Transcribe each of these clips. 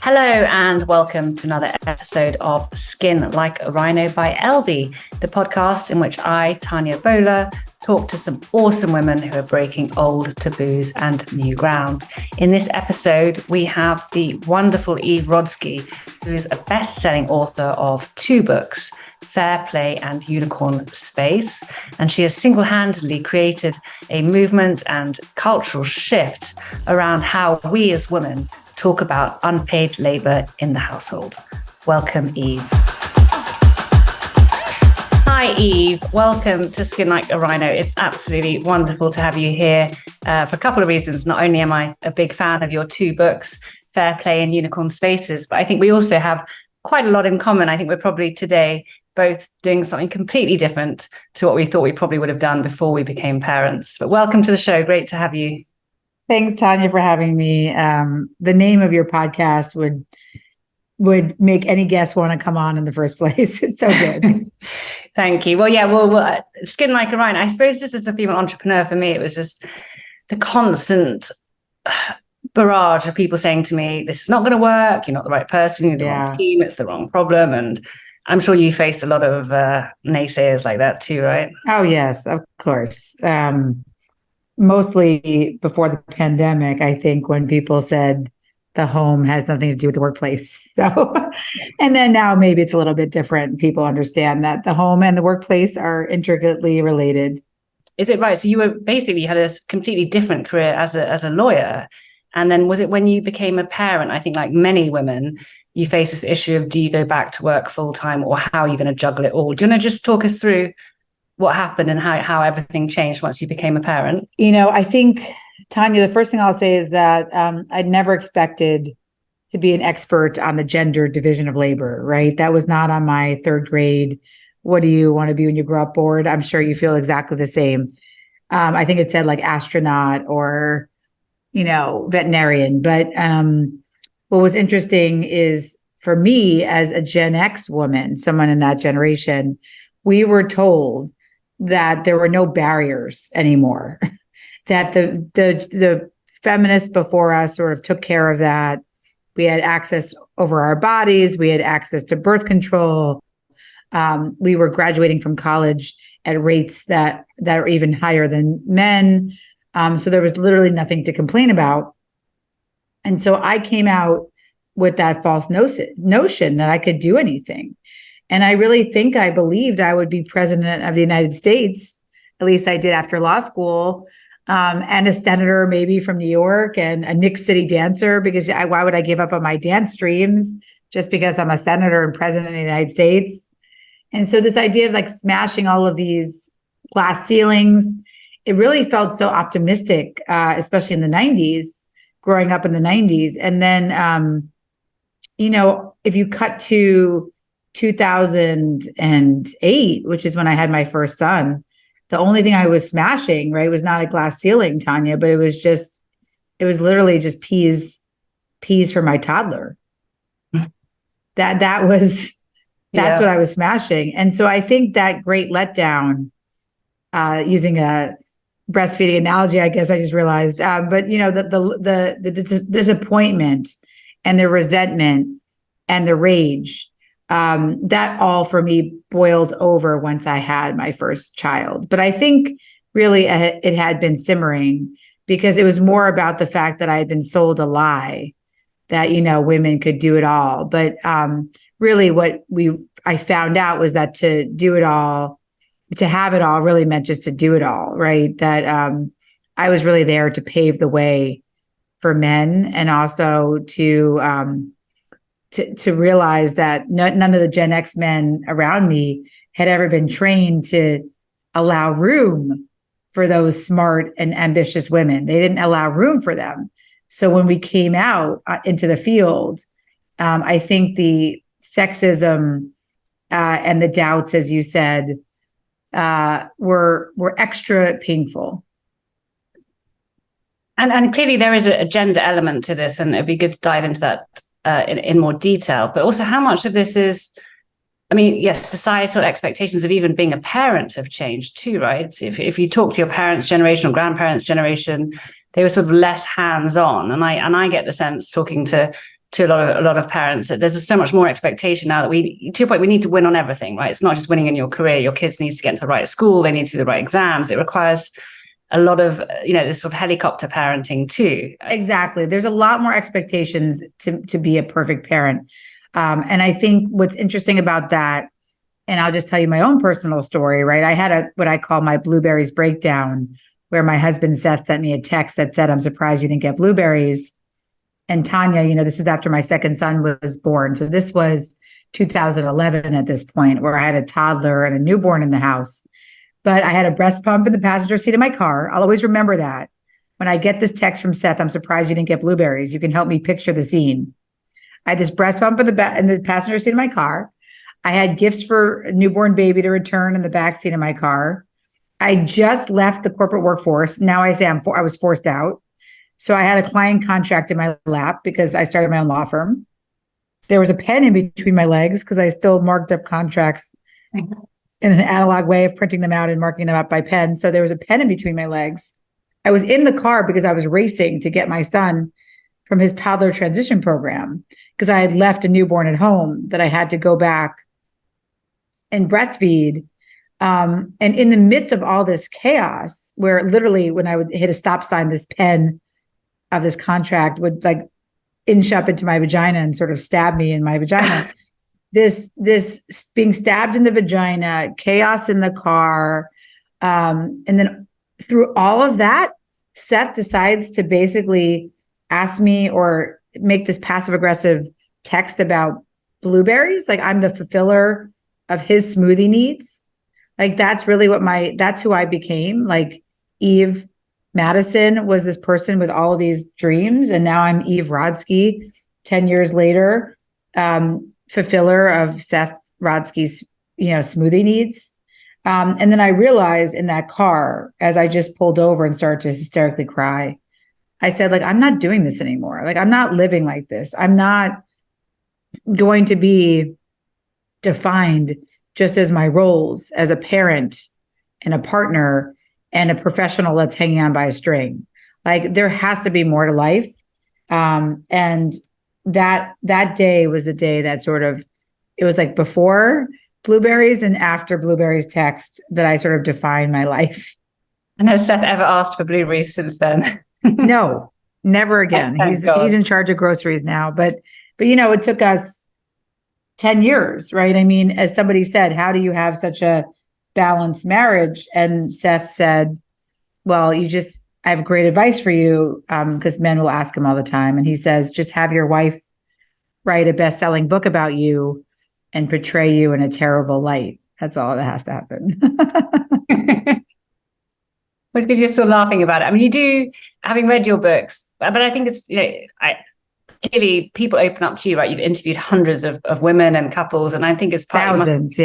Hello and welcome to another episode of Skin Like a Rhino by Elvie, the podcast in which I, Tania Boler, talk to some awesome women who are breaking old taboos and new ground. In this episode, we have the wonderful Eve Rodsky, who is a best-selling author of 2 books, Fair Play and Unicorn Space. And she has single-handedly created a movement and cultural shift around how we as women talk about unpaid labor in the household. Welcome, Eve. Hi, Eve. Welcome to Skin Like a Rhino. It's absolutely wonderful to have you here for a couple of reasons. Not only am I a big fan of your 2 books, Fair Play and Unicorn Spaces, but I think we also have quite a lot in common. I think we're probably today both doing something completely different to what we thought we probably would have done before we became parents. But welcome to the show. Great to have you. Thanks, Tania, for having me. The name of your podcast would make any guest want to come on in the first place. It's so good. Thank you. Well, yeah, well, Skin Like a Rhino. I suppose just as a female entrepreneur, for me, it was just the constant barrage of people saying to me, this is not going to work. You're not the right person. You're the wrong team. It's the wrong problem. And I'm sure you faced a lot of naysayers like that too, right? Oh, yes, of course. Mostly before the pandemic, I think, when people said the home has nothing to do with the workplace. So, and then now maybe it's a little bit different. People understand that the home and the workplace are intricately related. Is it right? So you had a completely different career as a lawyer. And then was it when you became a parent? I think like many women, you face this issue of, do you go back to work full time, or how are you going to juggle it all? Do you want to just talk us through what happened and how everything changed once you became a parent? You know, I think, Tania, the first thing I'll say is that I'd never expected to be an expert on the gender division of labor, right? That was not on my 3rd grade. What do you want to be when you grow up board? I'm sure you feel exactly the same. I think it said like astronaut or, veterinarian. But what was interesting is, for me as a Gen X woman, someone in that generation, we were told that there were no barriers anymore, that the feminists before us sort of took care of that. We had access over our bodies. We had access to birth control. We were graduating from college at rates that are even higher than men. So there was literally nothing to complain about. And so I came out with that false notion that I could do anything. And I really think I believed I would be president of the United States. At least I did after law school, and a senator maybe from New York, and a Knicks City dancer, because why would I give up on my dance dreams just because I'm a senator and president of the United States? And so this idea of like smashing all of these glass ceilings, it really felt so optimistic, especially in the 90s, growing up in the 90s. And then, if you cut to 2008, which is when I had my first son, the only thing I was smashing, right, was not a glass ceiling, Tania, but it was literally just peas for my toddler. That's what I was smashing. And so I think that great letdown, using a breastfeeding analogy, I guess I just realized, but the disappointment and the resentment and the rage, that all for me boiled over once I had my first child. But I think really it had been simmering, because it was more about the fact that I had been sold a lie that, women could do it all. But really what I found out was that to do it all, to have it all, really meant just to do it all, right? That I was really there to pave the way for men, and also to realize that none of the Gen X men around me had ever been trained to allow room for those smart and ambitious women. They didn't allow room for them. So when we came out into the field, I think the sexism and the doubts, as you said, were extra painful. And clearly there is a gender element to this, and it'd be good to dive into that in more detail. But also, how much of this is, yes, societal expectations of even being a parent have changed too, right? If you talk to your parents' generation or grandparents' generation, they were sort of less hands-on. And I get the sense, talking to to a lot of parents. There's just so much more expectation now that to your point, we need to win on everything, right? It's not just winning in your career. Your kids need to get into the right school. They need to do the right exams. It requires a lot of, this sort of helicopter parenting too. Exactly. There's a lot more expectations to be a perfect parent. And I think what's interesting about that, and I'll just tell you my own personal story, right? I had what I call my blueberries breakdown, where my husband Seth sent me a text that said, "I'm surprised you didn't get blueberries." And Tanya, this was after my second son was born. So this was 2011 at this point, where I had a toddler and a newborn in the house. But I had a breast pump in the passenger seat of my car. I'll always remember that. When I get this text from Seth, "I'm surprised you didn't get blueberries. You can help me picture the scene." I had this breast pump in the passenger seat of my car. I had gifts for a newborn baby to return in the back seat of my car. I just left the corporate workforce. Now I say I was forced out. So I had a client contract in my lap because I started my own law firm. There was a pen in between my legs because I still marked up contracts in an analog way of printing them out and marking them up by pen. So there was a pen in between my legs. I was in the car because I was racing to get my son from his toddler transition program because I had left a newborn at home that I had to go back and breastfeed. And in the midst of all this chaos, where literally when I would hit a stop sign, this pen of this contract would like inch up into my vagina and sort of stab me in my vagina. This being stabbed in the vagina, chaos in the car. And then through all of that, Seth decides to basically ask me or make this passive aggressive text about blueberries. Like I'm the fulfiller of his smoothie needs. Like that's really that's who I became. Like Eve Madison was this person with all of these dreams. And now I'm Eve Rodsky, 10 years later, fulfiller of Seth Rodsky's, smoothie needs. And then I realized in that car, as I just pulled over and started to hysterically cry, I said, like, I'm not doing this anymore. Like, I'm not living like this. I'm not going to be defined just as my roles as a parent and a partner and a professional that's hanging on by a string. Like, there has to be more to life. And that day was the day that it was like before blueberries and after blueberries text that I sort of defined my life. And has Seth ever asked for blueberries since then? No, never again. He's in charge of groceries now, but it took us 10 years, right? I mean, as somebody said, how do you have such a balanced marriage? And Seth said, well, I have great advice for you, because men will ask him all the time. And he says, just have your wife write a best-selling book about you and portray you in a terrible light. That's all that has to happen. It's good you're still laughing about it. I mean, you do, having read your books, but I think it's, clearly people open up to you, right? You've interviewed hundreds of women and couples, and I think it's thousands,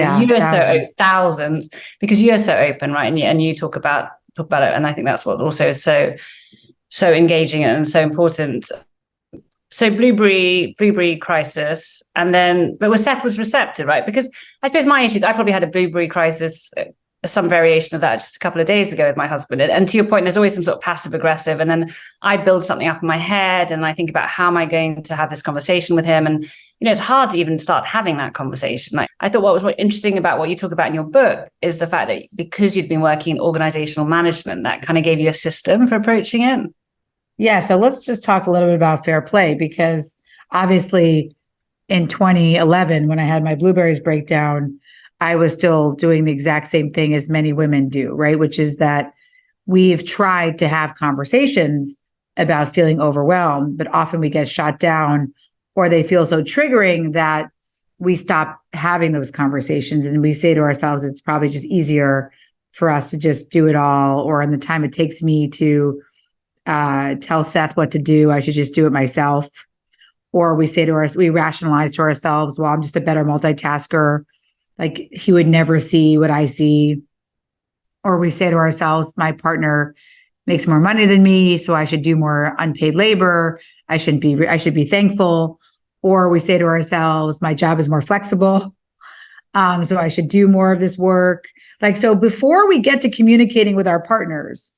thousands, because you're so open, right? And you talk about it, and I think that's what also is so engaging and so important. So blueberry crisis, but Seth was receptive, right? Because I suppose my issues, I probably had a blueberry crisis, some variation of that just a couple of days ago with my husband. And to your point, there's always some sort of passive aggressive. And then I build something up in my head and I think about how am I going to have this conversation with him? And, it's hard to even start having that conversation. Like, I thought what was interesting about what you talk about in your book is the fact that because you'd been working in organizational management, that kind of gave you a system for approaching it. Yeah. So let's just talk a little bit about fair play, because obviously in 2011, when I had my blueberries breakdown, I was still doing the exact same thing as many women do, right? Which is that we've tried to have conversations about feeling overwhelmed, but often we get shot down or they feel so triggering that we stop having those conversations. And we say to ourselves, it's probably just easier for us to just do it all. Or in the time it takes me to tell Seth what to do, I should just do it myself. Or we rationalize to ourselves, well, I'm just a better multitasker. Like, he would never see what I see. Or we say to ourselves, my partner makes more money than me, so I should do more unpaid labor. I should be thankful. Or we say to ourselves, my job is more flexible, so I should do more of this work. Like, so before we get to communicating with our partners,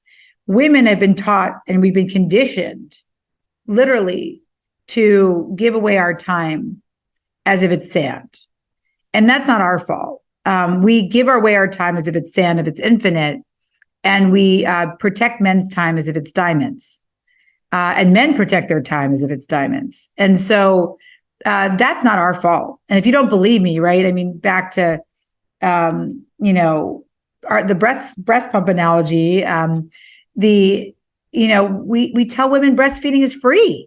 women have been taught and we've been conditioned literally to give away our time as if it's sand. And that's not our fault. We give away our time as if it's sand, if it's infinite, and we protect men's time as if it's diamonds. And men protect their time as if it's diamonds. And so that's not our fault. And if you don't believe me, right? I mean, back to, the breast pump analogy, we tell women breastfeeding is free.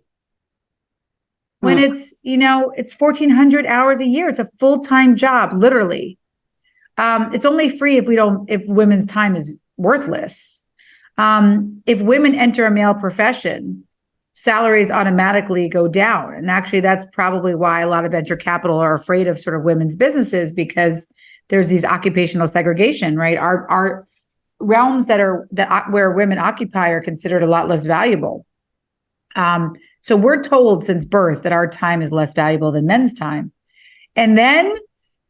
When it's 1,400 hours a year. It's a full-time job, literally. It's only free if women's time is worthless. If women enter a male profession, salaries automatically go down. And actually, that's probably why a lot of venture capital are afraid of sort of women's businesses, because there's these occupational segregation, right? Our realms where women occupy are considered a lot less valuable. So we're told since birth that our time is less valuable than men's time. And then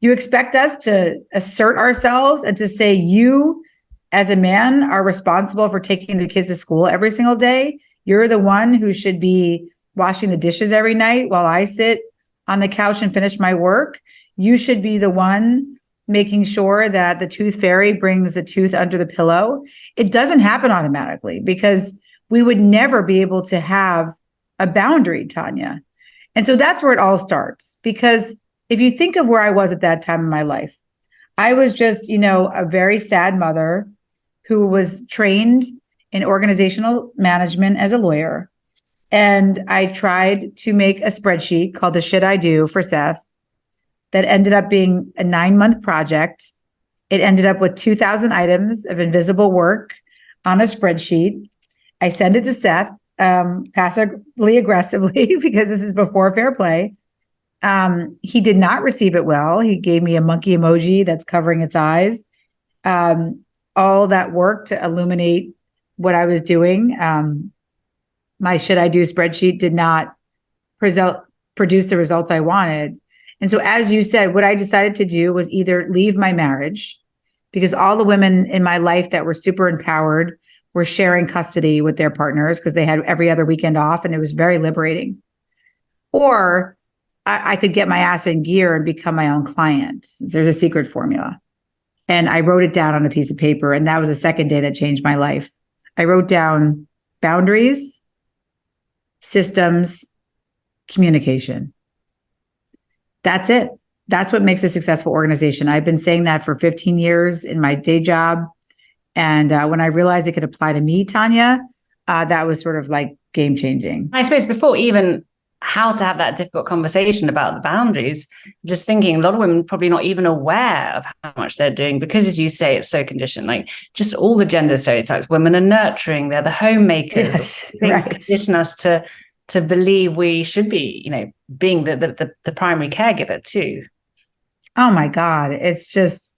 you expect us to assert ourselves and to say, you as a man are responsible for taking the kids to school every single day. You're the one who should be washing the dishes every night while I sit on the couch and finish my work. You should be the one making sure that the tooth fairy brings the tooth under the pillow. It doesn't happen automatically, because we would never be able to have a boundary, Tania. And so that's where it all starts. Because if you think of where I was at that time in my life, I was just, a very sad mother who was trained in organizational management as a lawyer. And I tried to make a spreadsheet called the Should I Do for Seth that ended up being a 9-month project. It ended up with 2,000 items of invisible work on a spreadsheet. I sent it to Seth passively aggressively because this is before fair play. He did not receive it well. He gave me a monkey emoji that's covering its eyes. All that work to illuminate what I was doing. My Should I Do spreadsheet did not produce the results I wanted. And so, as you said, what I decided to do was either leave my marriage, because all the women in my life that were super empowered were sharing custody with their partners because they had every other weekend off, and it was very liberating. Or I could get my ass in gear and become my own client. There's a secret formula. And I wrote it down on a piece of paper. And that was the second day that changed my life. I wrote down boundaries, systems, communication. That's it. That's what makes a successful organization. I've been saying that for 15 years in my day job. And when I realized it could apply to me, Tania, that was sort of like game changing. I suppose before even how to have that difficult conversation about the boundaries, just thinking a lot of women probably not even aware of how much they're doing, because as you say, it's so conditioned, like just all the gender stereotypes. Women are nurturing, they're the homemakers. Yes, right. Condition us to believe we should be, being the primary caregiver too. Oh my God. It's just,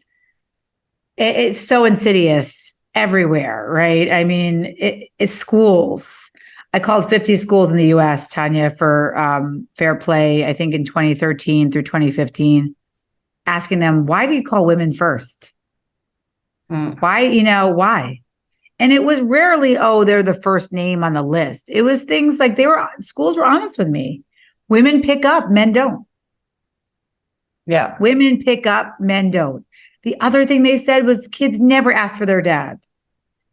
it's so insidious everywhere, right? I mean, it's schools. I called 50 schools in the US, Tania, for fair play, I think in 2013 through 2015, asking them, why do you call women first? Why, why? And it was rarely, they're the first name on the list. It was things like schools were honest with me. Women pick up, men don't. Yeah. Women pick up, men don't. The other thing they said was kids never ask for their dad.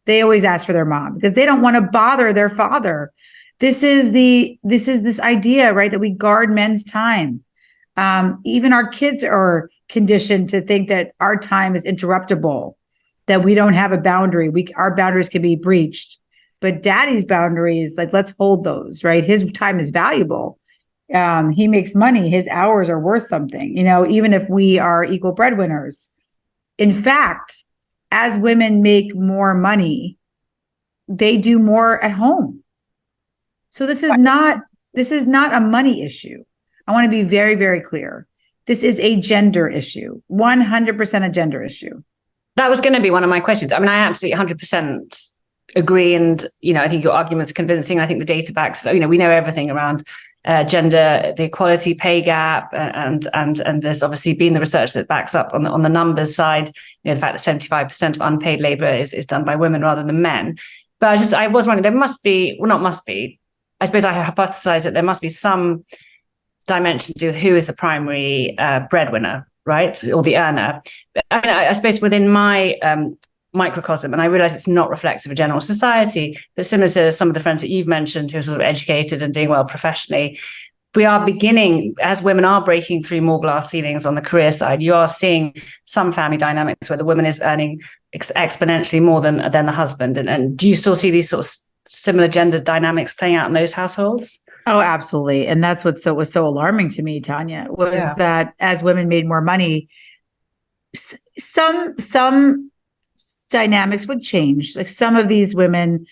They always ask for their mom because they don't want to bother their father. This is this idea, right, that we guard men's time. Even our kids are conditioned to think that our time is interruptible, that we don't have a boundary. Our boundaries can be breached, but daddy's boundaries, like, let's hold those, right? His time is valuable. He makes money. His hours are worth something, even if we are equal breadwinners. In fact, as women make more money, they do more at home. So this is not a money issue. I want to be very, very clear. This is a gender issue, 100% a gender issue. That was going to be one of my questions. I mean, I absolutely 100% agree. And, I think your argument's convincing. I think the data backs, we know everything around gender, the equality pay gap, and there's obviously been the research that backs up on the numbers side, the fact that 75% of unpaid labor is done by women rather than men. But I was wondering, there must be, well, not must be, I suppose I hypothesize that there must be some dimension to who is the primary breadwinner, right, or the earner. I suppose within my microcosm, and I realize it's not reflective of general society, but similar to some of the friends that you've mentioned who are sort of educated and doing well professionally, we are beginning, as women are breaking through more glass ceilings on the career side, you are seeing some family dynamics where the woman is earning exponentially more than the husband. And do you still see these sort of similar gender dynamics playing out in those households? Oh, absolutely. And that's what was so alarming to me, Tanya, was that as women made more money, some dynamics would change. Like some of these women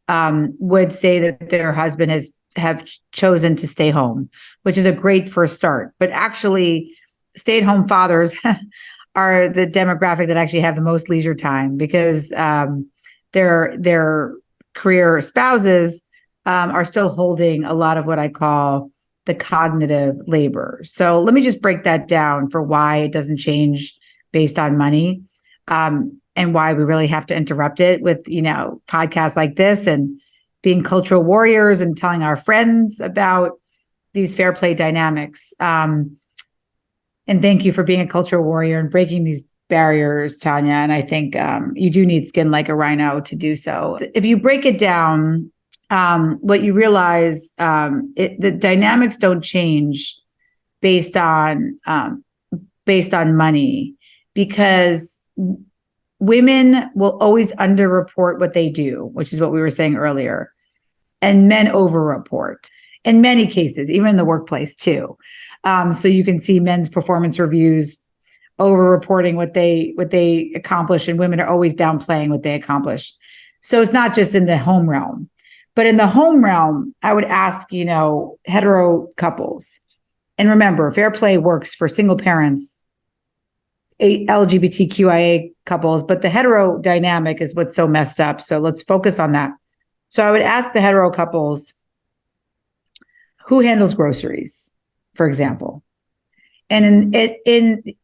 would say that their husband have chosen to stay home, which is a great first start. But actually, stay-at-home fathers are the demographic that actually have the most leisure time, because their career spouses are still holding a lot of what I call the cognitive labor. So let me just break that down for why it doesn't change based on money, and why we really have to interrupt it with, podcasts like this and being cultural warriors and telling our friends about these fair play dynamics. And thank you for being a cultural warrior and breaking these barriers, Tanya. And I think you do need skin like a rhino to do so. If you break it down, what you realize, the dynamics don't change based on money, because women will always underreport what they do, which is what we were saying earlier, and men overreport in many cases, even in the workplace too. So you can see men's performance reviews overreporting what they accomplish, and women are always downplaying what they accomplish. So it's not just in the home realm, but in the home realm, I would ask, hetero couples, and remember, fair play works for single parents, LGBTQIA couples, but the hetero dynamic is what's so messed up. So let's focus on that. So I would ask the hetero couples, who handles groceries, for example? And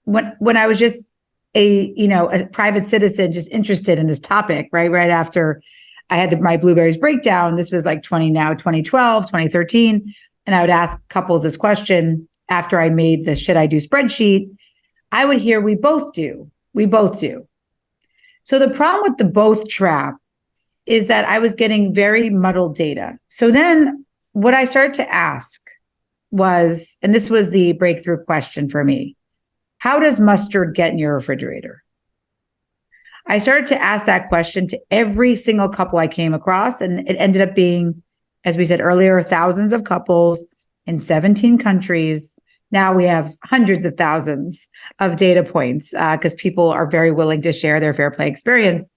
when I was just a private citizen, just interested in this topic, right after I had my blueberries breakdown, this was like 2012, 2013. And I would ask couples this question after I made the should I do spreadsheet. I would hear, we both do. So the problem with the both trap is that I was getting very muddled data. So then what I started to ask was, and this was the breakthrough question for me, how does mustard get in your refrigerator? I started to ask that question to every single couple I came across, and it ended up being, as we said earlier, thousands of couples in 17 countries. Now we have hundreds of thousands of data points because people are very willing to share their fair play experience.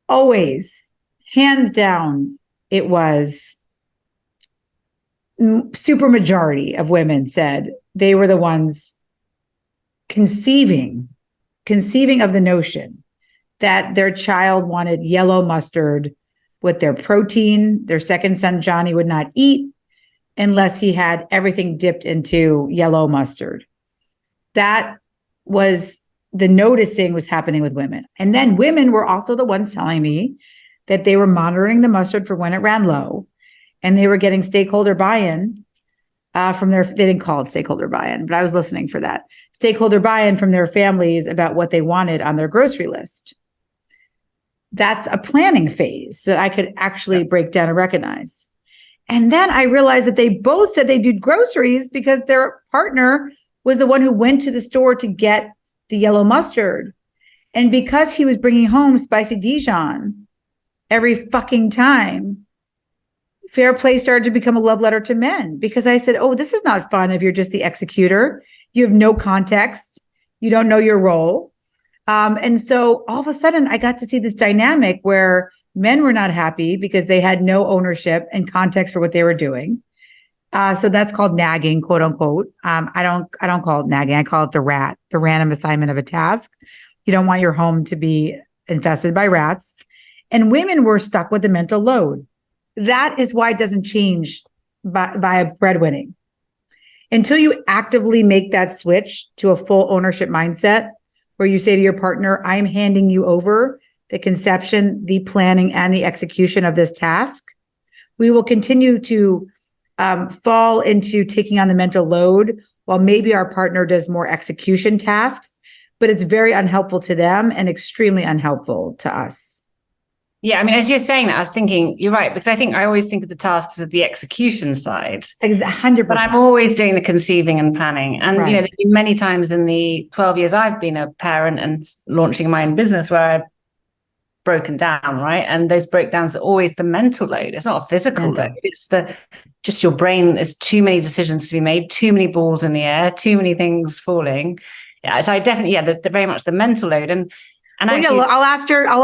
Always, hands down, it was super majority of women said they were the ones conceiving of the notion that their child wanted yellow mustard with their protein. Their second son, Johnny, would not eat unless he had everything dipped into yellow mustard. That was the noticing was happening with women. And then women were also the ones telling me that they were monitoring the mustard for when it ran low, and they were getting stakeholder buy-in from they didn't call it stakeholder buy-in, but I was listening for that. Stakeholder buy-in from their families about what they wanted on their grocery list. That's a planning phase that I could actually break down and recognize. And then I realized that they both said they did groceries because their partner was the one who went to the store to get the yellow mustard. And because he was bringing home spicy Dijon every fucking time, fair play started to become a love letter to men, because I said, oh, this is not fun if you're just the executor. You have no context. You don't know your role. And so all of a sudden I got to see this dynamic where men were not happy because they had no ownership and context for what they were doing. So that's called nagging, quote unquote. I don't call it nagging. I call it the random assignment of a task. You don't want your home to be infested by rats. And women were stuck with the mental load. That is why it doesn't change by breadwinning. Until you actively make that switch to a full ownership mindset, where you say to your partner, I'm handing you over the conception, the planning, and the execution of this task. We will continue to fall into taking on the mental load while maybe our partner does more execution tasks, but it's very unhelpful to them and extremely unhelpful to us. Yeah, I mean, as you're saying that, I was thinking, you're right, because I think I always think of the tasks as the execution side. 100%. But I'm always doing the conceiving and planning. And, Right. there's been many times in the 12 years I've been a parent and launching my own business where I've broken down, right? And those breakdowns are always the mental load. It's not a physical load. It's just your brain. There's too many decisions to be made, too many balls in the air, too many things falling. Yeah, so I definitely, the very much the mental load. And actually, I'll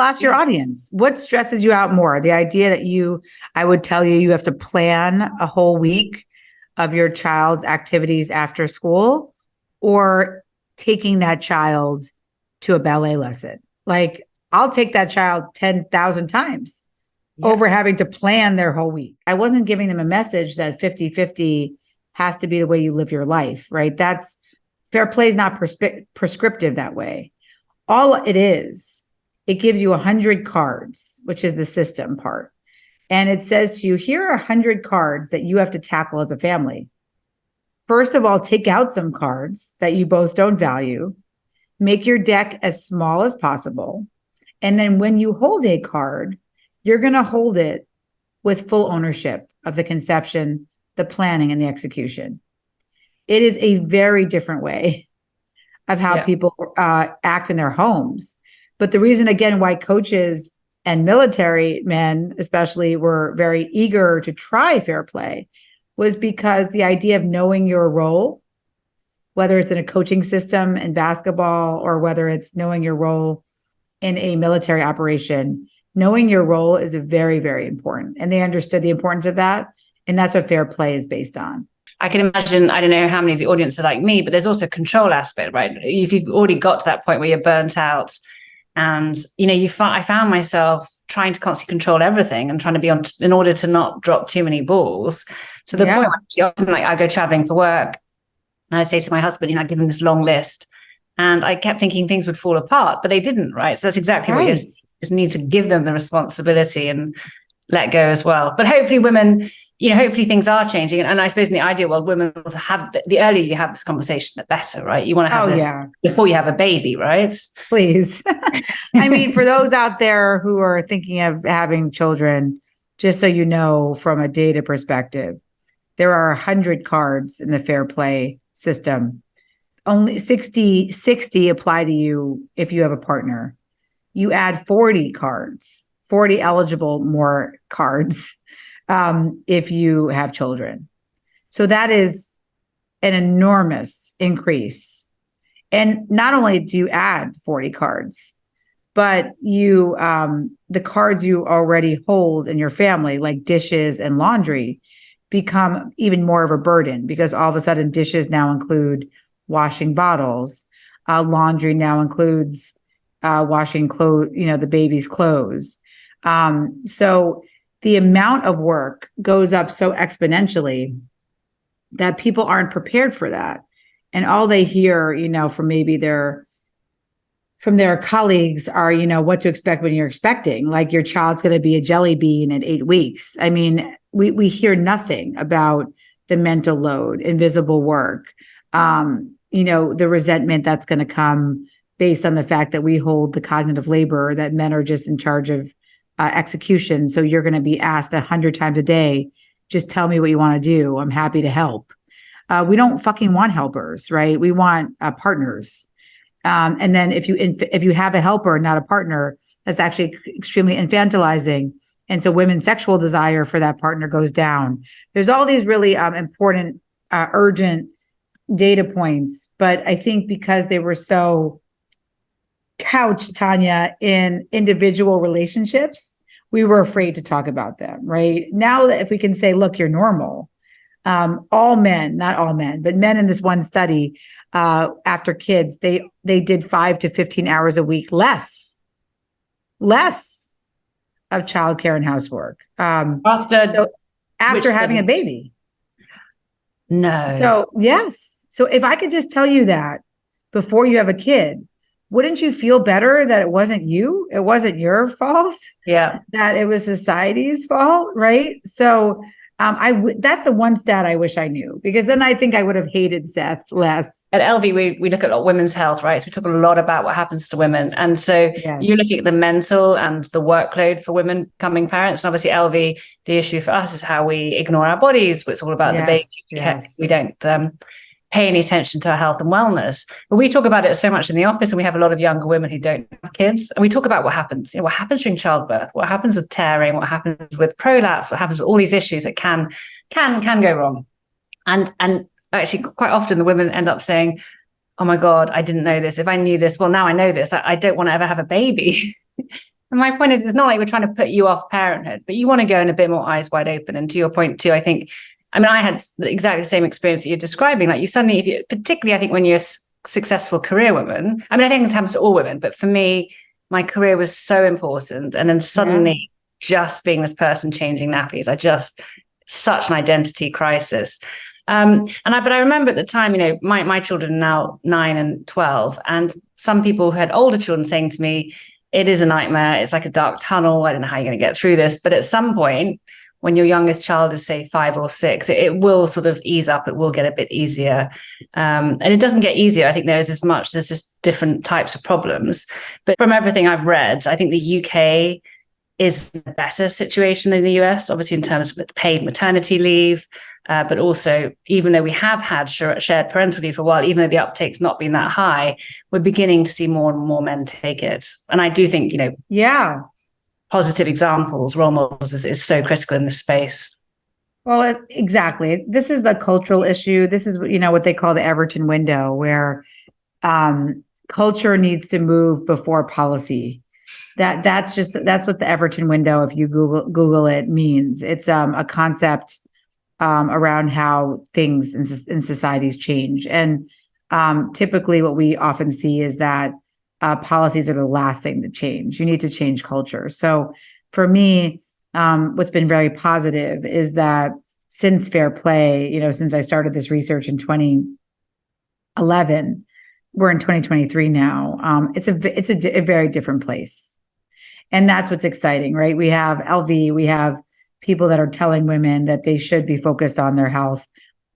ask your audience, what stresses you out more? The idea that I would tell you have to plan a whole week of your child's activities after school, or taking that child to a ballet lesson. Like, I'll take that child 10,000 times over having to plan their whole week. I wasn't giving them a message that 50-50 has to be the way you live your life, right? Fair play is not prescriptive that way. All it is, it gives you 100 cards, which is the system part. And it says to you, here are 100 cards that you have to tackle as a family. First of all, take out some cards that you both don't value. Make your deck as small as possible. And then when you hold a card, you're going to hold it with full ownership of the conception, the planning, and the execution. It is a very different way of how people act in their homes. But the reason, again, why coaches and military men especially were very eager to try fair play was because the idea of knowing your role, whether it's in a coaching system in basketball or whether it's knowing your role in a military operation, knowing your role is very, very important. And they understood the importance of that. And that's what fair play is based on. I can imagine, I don't know how many of the audience are like me, but there's also a control aspect, right? If you've already got to that point where you're burnt out and, I found myself trying to constantly control everything and trying to be on in order to not drop too many balls. To the point where often, I go traveling for work and I say to my husband, I give him this long list and I kept thinking things would fall apart, but they didn't, right? So that's exactly what you just need to give them the responsibility and let go as well. But hopefully women, hopefully things are changing. And I suppose in the ideal world, women will have the earlier you have this conversation, the better, right? You want to have this before you have a baby, right? Please. I mean, for those out there who are thinking of having children, just so you know, from a data perspective, there are 100 cards in the fair play system. Only 60 apply to you if you have a partner. You add 40 cards, 40 eligible more cards if you have children. So that is an enormous increase. And not only do you add 40 cards, but the cards you already hold in your family, like dishes and laundry, become even more of a burden because all of a sudden dishes now include washing bottles. Laundry now includes washing clothes, the baby's clothes. So the amount of work goes up so exponentially that people aren't prepared for that. And all they hear, from maybe from their colleagues are, what to expect when you're expecting, like your child's going to be a jelly bean at 8 weeks. I mean, we hear nothing about the mental load, invisible work, the resentment that's going to come based on the fact that we hold the cognitive labor, that men are just in charge of execution. So you're going to be asked 100 times a day, just tell me what you want to do. I'm happy to help. We don't fucking want helpers, right? We want partners. And then if you have a helper, not a partner, that's actually extremely infantilizing. And so women's sexual desire for that partner goes down. There's all these really important, urgent data points. But I think because they were so couched, Tania, in individual relationships, we were afraid to talk about them, right? Now that if we can say, look, you're normal, all men, not all men, but men in this one study, after kids, they did 5 to 15 hours a week less of childcare and housework after having a baby. No. So yes. So if I could just tell you that before you have a kid, wouldn't you feel better that it wasn't you? It wasn't your fault. Yeah. That it was society's fault, right? So that's the one stat I wish I knew, because then I think I would have hated Seth less. At Elvie, we look at women's health, right? So we talk a lot about what happens to women. And so you're looking at the mental and the workload for women becoming parents. And obviously, Elvie, the issue for us is how we ignore our bodies. It's all about the baby. We don't pay any attention to our health and wellness. But we talk about it so much in the office, and we have a lot of younger women who don't have kids. And we talk about what happens, what happens during childbirth, what happens with tearing, what happens with prolapse, what happens with all these issues that can go wrong. And actually, quite often the women end up saying, oh my God, I didn't know this. If I knew this, well, now I know this. I don't want to ever have a baby. And my point is, it's not like we're trying to put you off parenthood, but you want to go in a bit more eyes wide open. And to your point too, I think, I had exactly the same experience that you're describing. Like, you suddenly, particularly, I think when you're a successful career woman, I think this happens to all women, but for me, my career was so important. And then suddenly just being this person changing nappies, such an identity crisis. But I remember at the time, my children are now 9 and 12, and some people who had older children saying to me, it is a nightmare. It's like a dark tunnel. I don't know how you're going to get through this. But at some point, when your youngest child is, say, 5 or 6, it will sort of ease up. It will get a bit easier. And it doesn't get easier. I think there's just different types of problems. But from everything I've read, I think the UK is a better situation than the US, obviously in terms of paid maternity leave, but also, even though we have had shared parental leave for a while, even though the uptake's not been that high, we're beginning to see more and more men take it. And I do think, positive examples, role models is so critical in this space. Well, exactly. This is the cultural issue. This is, what they call the Everton window, where culture needs to move before policy. That's what the Everton window, if you Google it, means. It's a concept around how things in societies change. And typically what we often see is that policies are the last thing to change. You need to change culture. So for me, what's been very positive is that since Fair Play, since I started this research in 2011, we're in 2023 now. It's a very different place. And that's what's exciting, right? We have Elvie, we have people that are telling women that they should be focused on their health.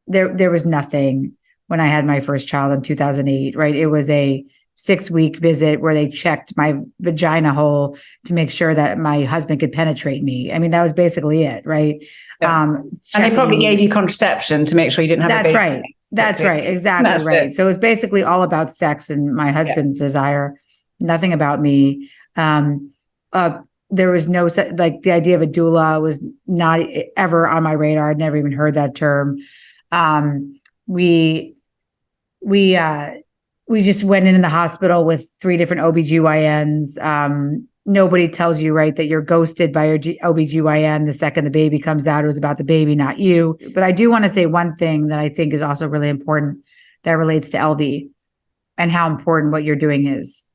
There was nothing when I had my first child in 2008, right? It was a 6-week visit where they checked my vagina hole to make sure that my husband could penetrate me. That was basically it, right? Yeah. And they probably gave you contraception to make sure you didn't have a baby. That's right. That's right. Exactly. That's right. So it was basically all about sex and my husband's desire, nothing about me. There was no, the idea of a doula was not ever on my radar. I'd never even heard that term. We just went in the hospital with 3 different OBGYNs. Nobody tells you, right, that you're ghosted by your OBGYN the second the baby comes out. It was about the baby, not you. But I do want to say one thing that I think is also really important that relates to Elvie and how important what you're doing is.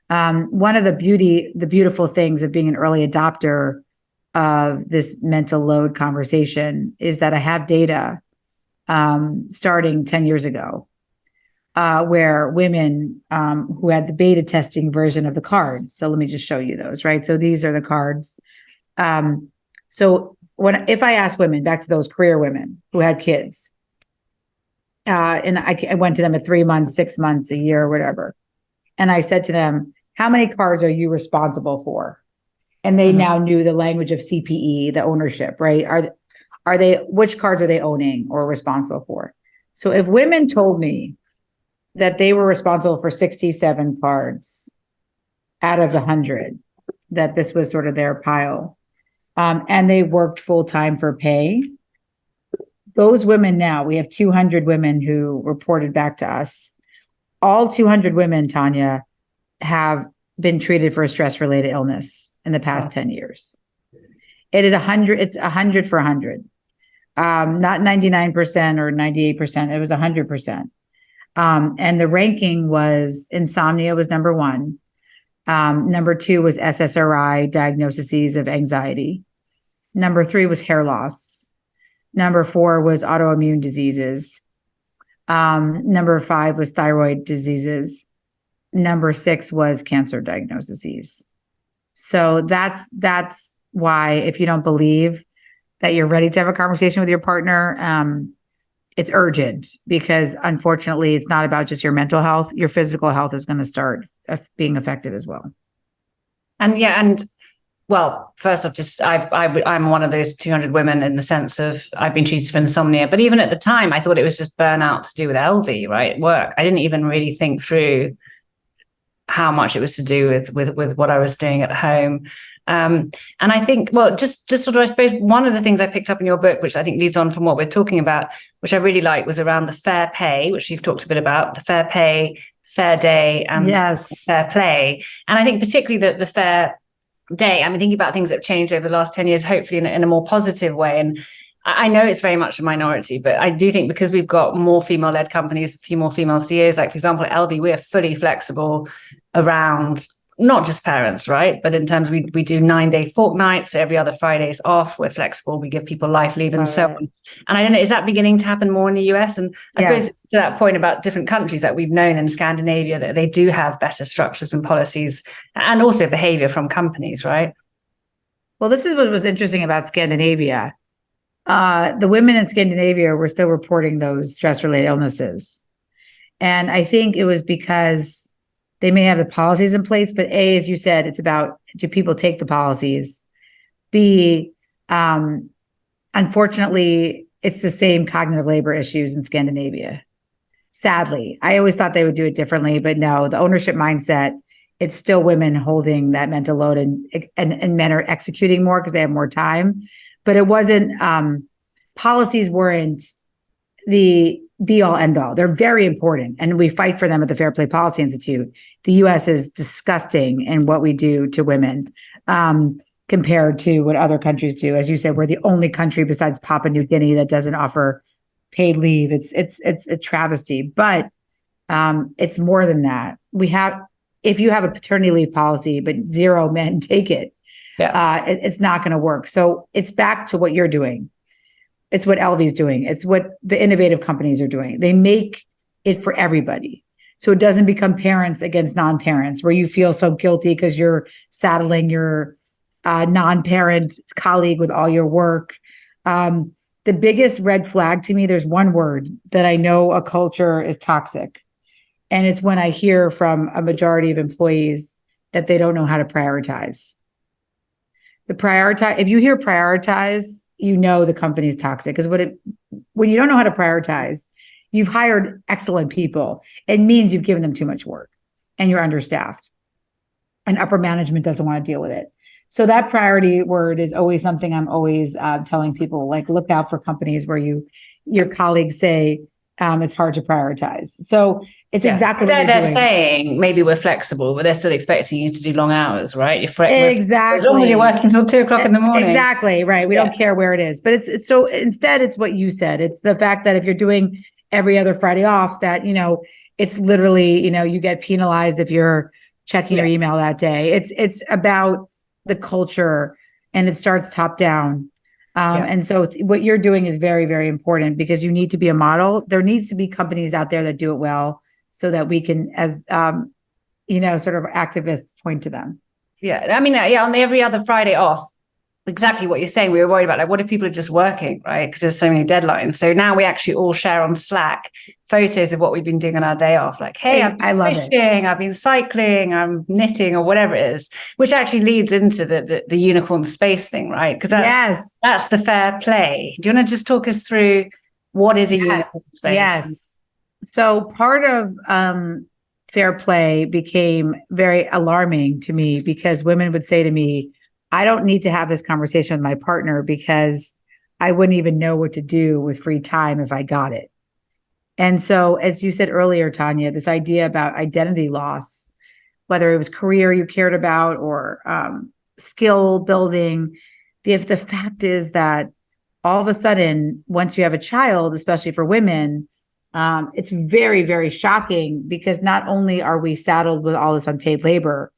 One of the beautiful things of being an early adopter of this mental load conversation is that I have data starting 10 years ago where women who had the beta testing version of the cards. So let me just show you those, right? So these are the cards. So if I ask women, back to those career women who had kids, and I went to them at 3 months, 6 months, a year, whatever. And I said to them, how many cards are you responsible for? And they now knew the language of CPE, the ownership, right? Are they, which cards are they owning or responsible for? So if women told me that they were responsible for 67 cards out of the 100, that this was sort of their pile, and they worked full-time for pay, those women now, we have 200 women who reported back to us. All 200 women, Tania, have been treated for a stress-related illness in the past 10 years. It is 100, it's 100 for 100. Not 99% or 98%, it was 100%. And the ranking was insomnia was number 1. Number 2 was SSRI, diagnoses of anxiety. Number 3 was hair loss. Number 4 was autoimmune diseases. Number 5 was thyroid diseases. number 6 was cancer diagnoses. So that's why, if you don't believe that you're ready to have a conversation with your partner, it's urgent, because unfortunately it's not about just your mental health. Your physical health is going to start being affected as well. And well, first off, just I'm one of those 200 women, in the sense of I've been treated for insomnia. But even at the time, I thought it was just burnout to do with Elvie, right? Work. I didn't even really think through how much it was to do with what I was doing at home. And I think, well, just sort of, I suppose, one of the things I picked up in your book, which I think leads on from what we're talking about, which I really like, was around the fair pay, which you've talked a bit about, the fair pay, fair day, and fair play. And I think particularly the fair day, I'm thinking about things that have changed over the last 10 years, hopefully in a more positive way. And I know it's very much a minority, but I do think because we've got more female-led companies, a few more female CEOs, like, for example, at Elvie, we are fully flexible around not just parents, right? But in terms, we do 9-day fortnights, every other Friday is off. We're flexible. We give people life leave and so on. And I don't know, is that beginning to happen more in the US? And I suppose to that point about different countries that we've known in Scandinavia, that they do have better structures and policies, and also behavior from companies, right? Well, this is what was interesting about Scandinavia. The women in Scandinavia were still reporting those stress-related illnesses. And I think it was because they may have the policies in place, but A, as you said, it's about, do people take the policies? B, unfortunately, it's the same cognitive labor issues in Scandinavia. Sadly, I always thought they would do it differently, but no, the ownership mindset, it's still women holding that mental load, and men are executing more because they have more time. But it wasn't, policies weren't the be all end all. They're very important, and we fight for them at the Fair Play Policy Institute. The US is disgusting in what we do to women, compared to what other countries do. As you said, we're the only country besides Papua New Guinea that doesn't offer paid leave. It's a travesty, but it's more than that. If you have a paternity leave policy, but 0 men take it, it's not going to work. So it's back to what you're doing. It's what Elvie's doing. It's what the innovative companies are doing. They make it for everybody. So it doesn't become parents against non-parents, where you feel so guilty because you're saddling your non-parent colleague with all your work. The biggest red flag to me, there's one word that I know a culture is toxic. And it's when I hear from a majority of employees that they don't know how to prioritize. If you hear prioritize, you know the company's toxic, because when you don't know how to prioritize, you've hired excellent people. It means you've given them too much work and you're understaffed, and upper management doesn't want to deal with it. So that priority word is always something I'm always telling people, like, look out for companies where your colleagues say it's hard to prioritize. So it's exactly what they're doing. Saying maybe we're flexible, but they're still expecting you to do long hours, right? Exactly. As long as you're working until 2:00 in the morning. Exactly. Right. We don't care where it is, but it's so instead it's what you said. It's the fact that if you're doing every other Friday off, that, it's literally, you get penalized if you're checking your email that day. It's about the culture, and it starts top down. And so what you're doing is very, very important, because you need to be a model. There needs to be companies out there that do it well, so that we can, as sort of activists, point to them. Yeah. I mean, on every other Friday off, exactly what you're saying. We were worried about, like, what if people are just working, right? Because there's so many deadlines. So now we actually all share on Slack photos of what we've been doing on our day off. Like, hey, I love fishing, I've been cycling, I'm knitting, or whatever it is, which actually leads into the unicorn space thing, right? Because that's the fair play. Do you want to just talk us through what is a unicorn space? Yes. So part of fair play became very alarming to me, because women would say to me, I don't need to have this conversation with my partner, because I wouldn't even know what to do with free time if I got it. And so, as you said earlier, Tania, this idea about identity loss, whether it was career you cared about or skill building, if the fact is that all of a sudden, once you have a child, especially for women, it's very, very shocking, because not only are we saddled with all this unpaid labor,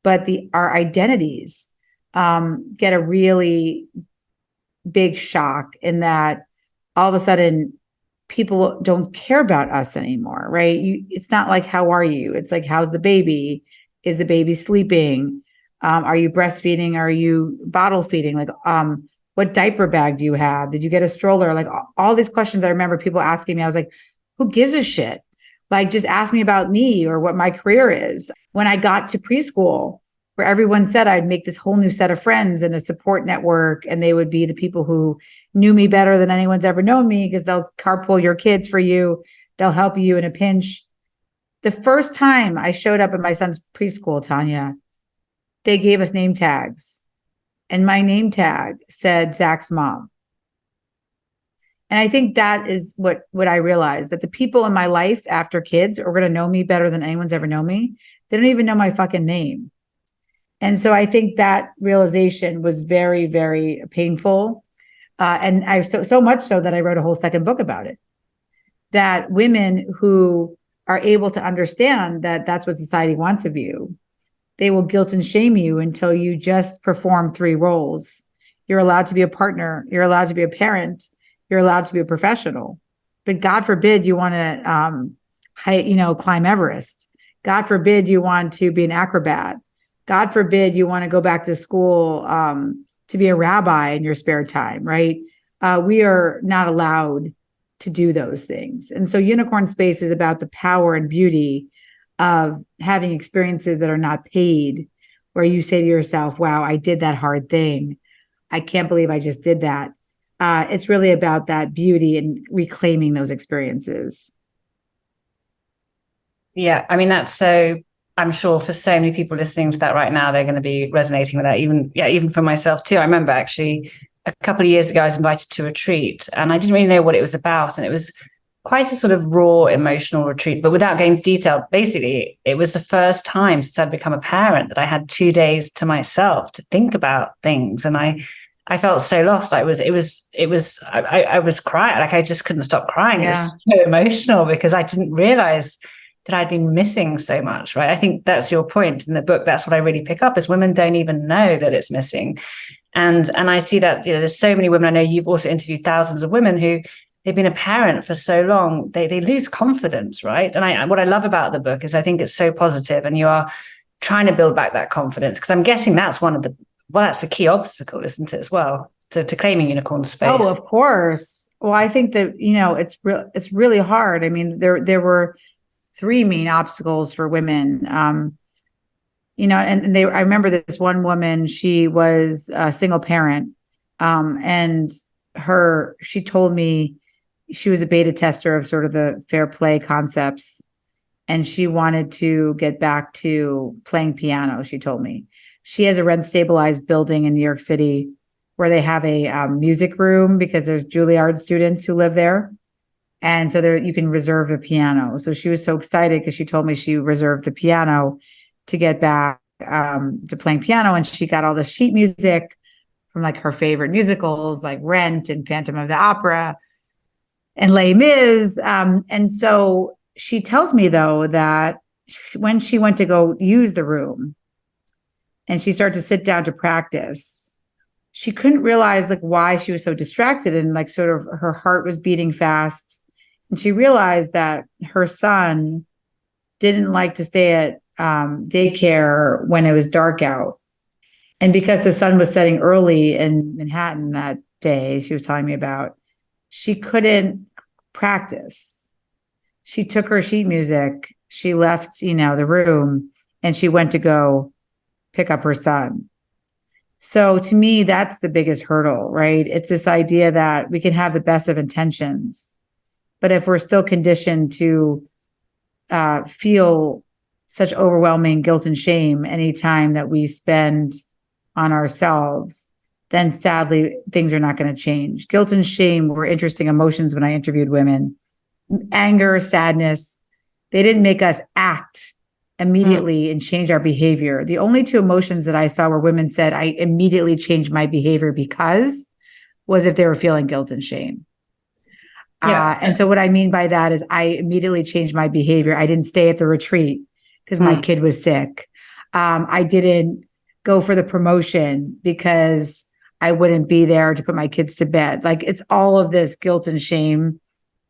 but our identities get a really big shock, in that all of a sudden people don't care about us anymore, right? It's not like, how are you? It's like, how's the baby? Is the baby sleeping? Are you breastfeeding? Are you bottle feeding? Like, what diaper bag do you have? Did you get a stroller? Like all these questions I remember people asking me. I was like, who gives a shit? Like, just ask me about me or what my career is. When I got to preschool, where everyone said I'd make this whole new set of friends and a support network, and they would be the people who knew me better than anyone's ever known me because they'll carpool your kids for you. They'll help you in a pinch. The first time I showed up at my son's preschool, Tania, they gave us name tags. And my name tag said Zach's mom. And I think that is what I realized, that the people in my life after kids are going to know me better than anyone's ever known me. They don't even know my fucking name. And so I think that realization was very, very painful. And I so much so that I wrote a whole second book about it. That women who are able to understand that that's what society wants of you, they will guilt and shame you until you just perform 3 roles. You're allowed to be a partner. You're allowed to be a parent. You're allowed to be a professional. But God forbid you want to, climb Everest. God forbid you want to be an acrobat. God forbid you want to go back to school to be a rabbi in your spare time, right? We are not allowed to do those things. And so Unicorn Space is about the power and beauty of having experiences that are not paid, where you say to yourself, wow, I did that hard thing. I can't believe I just did that. It's really about that beauty and reclaiming those experiences. Yeah, I mean, I'm sure for so many people listening to that right now, they're going to be resonating with that. Even for myself too. I remember actually a couple of years ago, I was invited to a retreat and I didn't really know what it was about. And it was quite a sort of raw emotional retreat, but without going into detail, basically it was the first time since I'd become a parent that I had 2 days to myself to think about things. And I felt so lost. I was crying. Like I just couldn't stop crying. Yeah. It was so emotional because I didn't realize that I'd been missing so much, right? I think that's your point in the book. That's what I really pick up is women don't even know that it's missing. And I see that, there's so many women. I know you've also interviewed thousands of women who they've been a parent for so long, they lose confidence, right? And what I love about the book is I think it's so positive and you are trying to build back that confidence because I'm guessing that's that's the key obstacle, isn't it, as well, to claiming unicorn space? Oh, of course. Well, I think that, it's really hard. I mean, there were 3 main obstacles for women. I remember this one woman, she was a single parent. And she told me she was a beta tester of sort of the fair play concepts. And she wanted to get back to playing piano. She told me she has a rent stabilized building in New York City where they have a music room because there's Juilliard students who live there. And so there you can reserve a piano. So she was so excited because she told me she reserved the piano to get back to playing piano. And she got all the sheet music from like her favorite musicals like Rent and Phantom of the Opera and Les Mis. And so she tells me, though, that when she went to go use the room and she started to sit down to practice, she couldn't realize like why she was so distracted and like sort of her heart was beating fast. And she realized that her son didn't like to stay at daycare when it was dark out. And because the sun was setting early in Manhattan that day, she was telling me about, she couldn't practice. She took her sheet music, she left, the room, and she went to go pick up her son. So to me, that's the biggest hurdle, right? It's this idea that we can have the best of intentions, but if we're still conditioned to feel such overwhelming guilt and shame anytime that we spend on ourselves, then sadly, things are not going to change. Guilt and shame were interesting emotions when I interviewed women. Anger, sadness, they didn't make us act immediately and change our behavior. The only 2 emotions that I saw where women said, I immediately changed my behavior because, was if they were feeling guilt and shame. Yeah. And so what I mean by that is I immediately changed my behavior. I didn't stay at the retreat because my kid was sick. I didn't go for the promotion because I wouldn't be there to put my kids to bed. Like it's all of this guilt and shame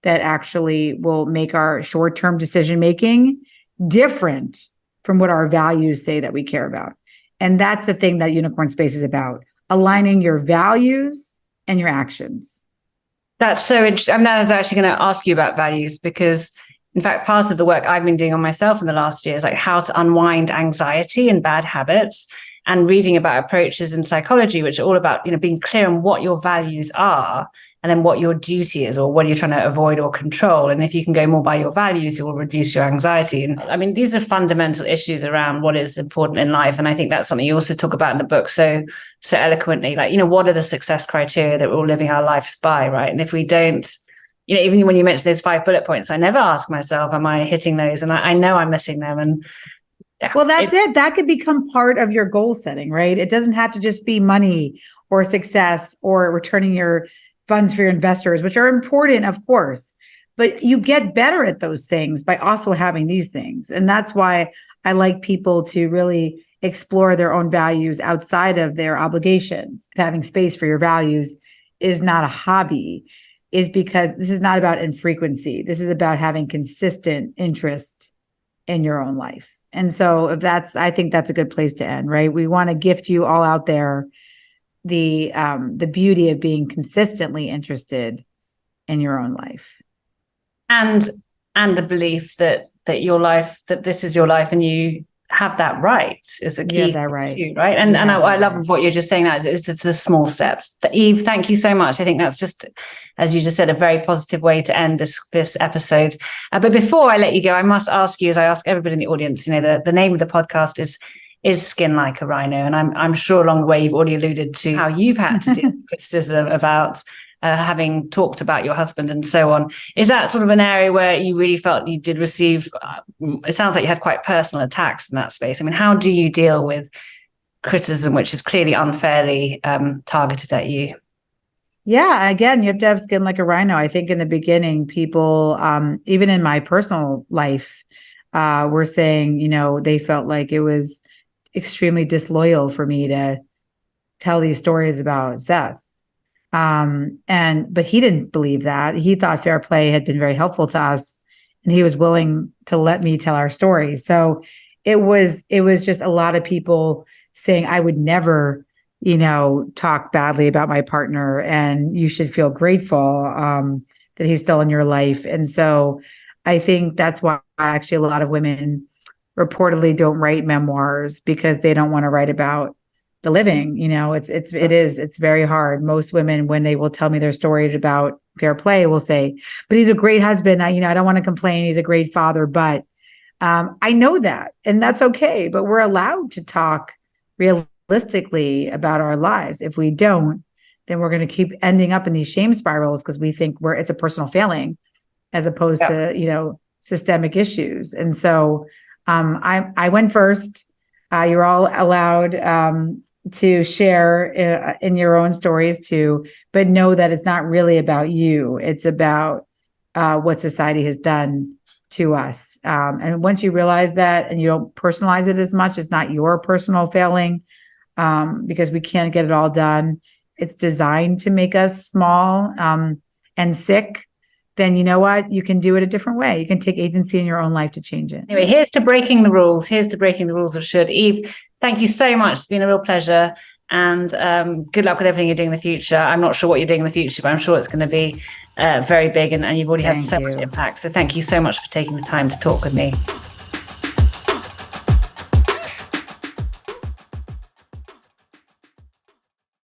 that actually will make our short-term decision making different from what our values say that we care about. And that's the thing that Unicorn Space is about, aligning your values and your actions. That's so interesting. I was actually going to ask you about values because, in fact, part of the work I've been doing on myself in the last year is like how to unwind anxiety and bad habits, and reading about approaches in psychology, which are all about, being clear on what your values are and then what your duty is or what you're trying to avoid or control. And if you can go more by your values, you will reduce your anxiety. And I mean, these are fundamental issues around what is important in life. And I think that's something you also talk about in the book so eloquently, like, what are the success criteria that we're all living our lives by, right? And if we don't, even when you mention those 5 bullet points, I never ask myself, am I hitting those? And I know I'm missing them. And well, that's it. That could become part of your goal setting, right? It doesn't have to just be money or success or returning your funds for your investors, which are important, of course, but you get better at those things by also having these things. And that's why I like people to really explore their own values outside of their obligations. Having space for your values is not a hobby, is because this is not about infrequency. This is about having consistent interest in your own life. And so I think that's a good place to end, right? We want to gift you all out there the beauty of being consistently interested in your own life. And the belief that this is your life and you have that right is a key that right. too, right? And I love what you're just saying, that it's the small steps. Eve, thank you so much. I think that's just, as you just said, a very positive way to end this episode. But before I let you go, I must ask you, as I ask everybody in the audience, the name of the podcast is Skin Like a Rhino. And I'm sure along the way you've already alluded to how you've had to deal with criticism about having talked about your husband and so on. Is that sort of an area where you really felt you did receive, it sounds like you had quite personal attacks in that space. I mean, how do you deal with criticism, which is clearly unfairly targeted at you? Yeah, again, you have to have skin like a rhino. I think in the beginning, people, even in my personal life, were saying, they felt like it was extremely disloyal for me to tell these stories about Seth. But he didn't believe that. He thought fair play had been very helpful to us, and he was willing to let me tell our story. So it was just a lot of people saying I would never, talk badly about my partner, and you should feel grateful that he's still in your life. And so I think that's why actually a lot of women reportedly don't write memoirs, because they don't want to write about the living. It's very hard. Most women, when they will tell me their stories about fair play, will say, but he's a great husband. I don't want to complain. He's a great father, but I know that, and that's okay. But we're allowed to talk realistically about our lives. If we don't, then we're going to keep ending up in these shame spirals because we think it's a personal failing as opposed to, systemic issues. And so I went first. You're all allowed to share in your own stories too, but know that it's not really about you. It's about what society has done to us. And once you realize that and you don't personalize it as much, it's not your personal failing, because we can't get it all done. It's designed to make us small and sick. Then you know what? You can do it a different way. You can take agency in your own life to change it. Anyway, here's to breaking the rules. Here's to breaking the rules of should. Eve, thank you so much. It's been a real pleasure. And good luck with everything you're doing in the future. I'm not sure what you're doing in the future, but I'm sure it's going to be very big. And you've already had so much impact. So thank you so much for taking the time to talk with me.